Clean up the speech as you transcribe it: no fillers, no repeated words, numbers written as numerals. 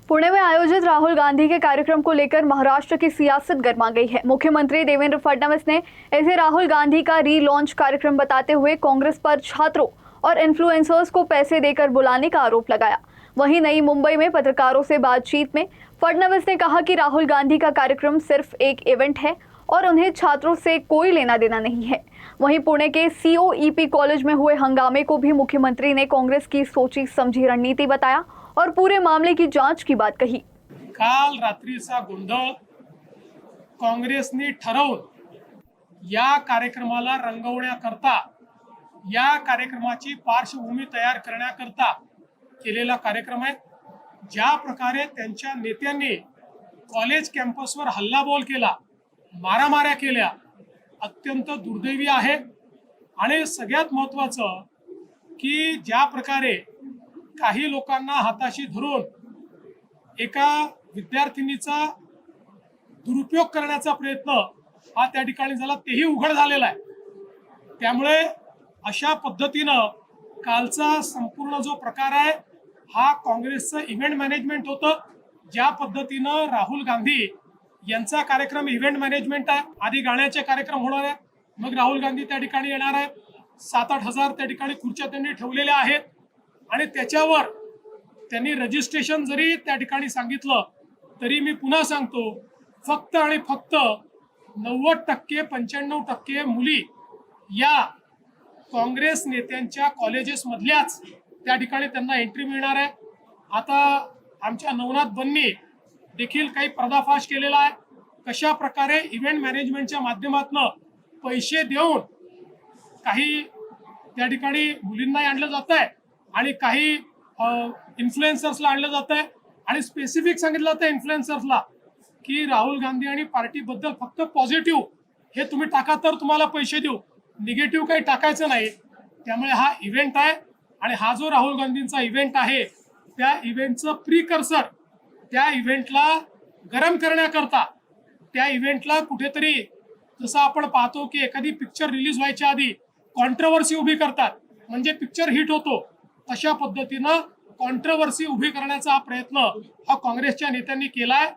पुणे में आयोजित राहुल गांधी के कार्यक्रम को लेकर महाराष्ट्र की सियासत गर्मा गई है। मुख्यमंत्री देवेंद्र फडणवीस ने इसे राहुल गांधी का री-लॉन्च कार्यक्रम बताते हुए कांग्रेस पर छात्रों और इन्फ्लुएंसर्स को पैसे देकर बुलाने का आरोप लगाया। वहीं नई मुंबई में पत्रकारों से बातचीत में फडणवीस ने कहा कि राहुल गांधी का कार्यक्रम सिर्फ एक इवेंट है और उन्हें छात्रों से कोई लेना देना नहीं है। वहीं पुणे के COEP कॉलेज में हुए हंगामे को भी मुख्यमंत्री ने कांग्रेस की सोची समझी रणनीति बताया और पूरे मामले की जांच की बात कही। काल रात्रीचा गोंधळ काँग्रेसने ठरवून या कार्यक्रमाला रंगवण्याकरता, या कार्यक्रमाची पार्श्वभूमी तयार करण्याकरता केलेला कार्यक्रम आहे। ज्या प्रकारे त्यांच्या नेत्यांनी कॉलेज कॅम्पसवर हल्लाबोल केला, मारामाऱ्या केल्या, अत्यंत दुर्दैवी आहे। आणि सगळ्यात महत्त्वाचं की ज्या प्रकारे काही लोकांना हाताशी धरून एका विद्यार्थिनीचा दुरुपयोग करण्याचा प्रयत्न हा त्या ठिकाणी झाला, तेही उघड झालेला आहे। त्यामुळे अशा पद्धतीनं कालचा संपूर्ण जो प्रकार आहे हा काँग्रेसचं इव्हेंट मॅनेजमेंट होतं। ज्या पद्धतीनं राहुल गांधी यांचा कार्यक्रम इव्हेंट मॅनेजमेंट आहे, आधी गाण्याचे कार्यक्रम होणार आहे, मग राहुल गांधी त्या ठिकाणी येणार आहे। 7-8 हजार त्या ठिकाणी खुर्च्या त्यांनी ठेवलेल्या आहेत आणि त्याच्यावर त्यांनी रजिस्ट्रेशन जरी त्या ठिकाणी सांगितलं तरी मी पुन्हा सांगतो, फक्त आणि फक्त 90% 95% मुली या काँग्रेस नेत्यांच्या कॉलेजेस मधल्याच त्या ठिकाणी त्यांना एंट्री मिळणार आहे। आता आमच्या नवनाथ बन्नी देखील काही पर्दाफाश केलेला आहे, कशा प्रकारे इव्हेंट मॅनेजमेंटच्या माध्यमातून पैसे देऊन काही त्या ठिकाणी मुलींना आणलं जात आहे आणि काही इन्फ्लुएन्सर्सला आणलं जात आहे आणि स्पेसिफिक सांगितलं जातं इन्फ्लुएन्सर्सला की राहुल गांधी आणि पार्टीबद्दल फक्त पॉझिटिव्ह हे तुम्ही टाका तर तुम्हाला पैसे देऊ, निगेटिव्ह काही टाकायचं नाही। त्यामुळे हा इव्हेंट आहे आणि हा जो राहुल गांधींचा इव्हेंट आहे त्या इव्हेंटचं प्रीकर्सर, त्या इव्हेंटला गरम करण्याकरता, त्या इव्हेंटला कुठेतरी जसं आपण पाहतो की एखादी पिक्चर रिलीज व्हायच्या आधी कॉन्ट्रोवर्सी उभी करतात म्हणजे पिक्चर हिट होतो, अशा पद्धतीनं कॉन्ट्रोवर्सी उभी करण्याचा हा प्रयत्न हा काँग्रेसच्या नेत्यांनी केलाय।